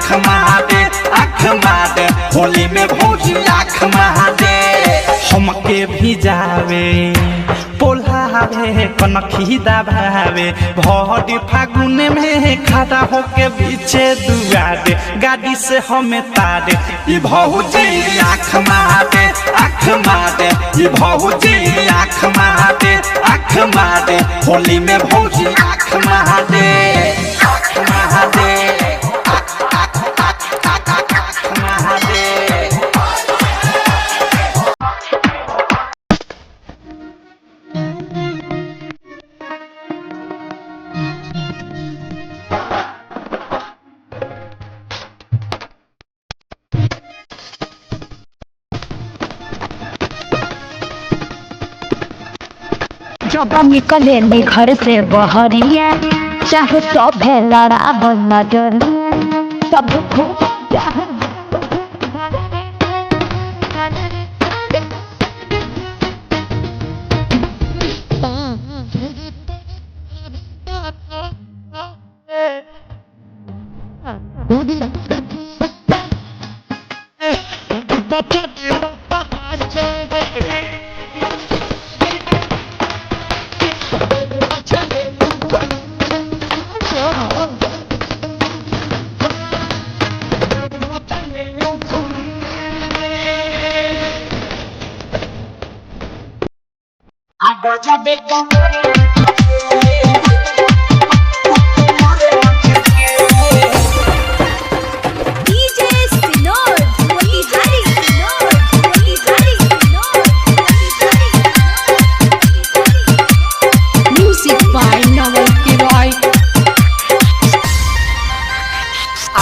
आँख महादे होली में भौजी आँख महादे। हमके भी जावे पोल्हावे कनखी दबावे भौरी फागुन में खड़ा होके पीछे दुआरे गाड़ी से हमें तारे। ई भौजी आँख महादे ई भौजी आँख महादे होली में भौजी आँख महादे आँख महादे। जब निकले घर से बहरिया चाहे सब लड़ा बना जल सब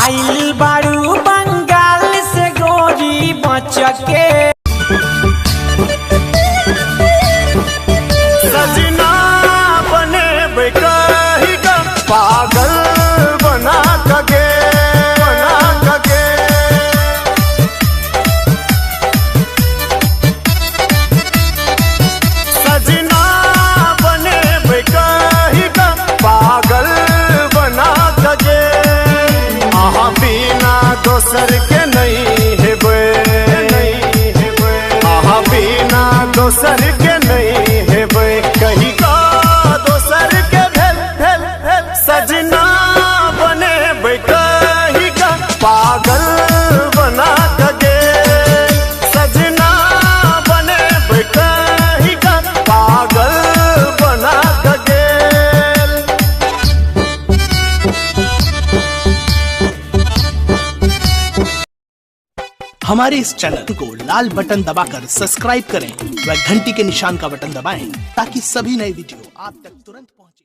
आइल बारू बंगाल से गोरी बचके सजना बने बेकही का पागल बना कगे सजना बने बेकही का पागल बना कगे। बिना दोसर के नहीं हेबे बिना दोसर के नहीं हेबे कहीं का दोसर के भेल सजना बने कहीं का पागल बना कगे सजना बने कहीं का पागल बना कगे। हमारे इस चैनल को लाल बटन दबाकर सब्सक्राइब करें व घंटी के निशान का बटन दबाएं ताकि सभी नए वीडियो आप तक तुरंत पहुंचे।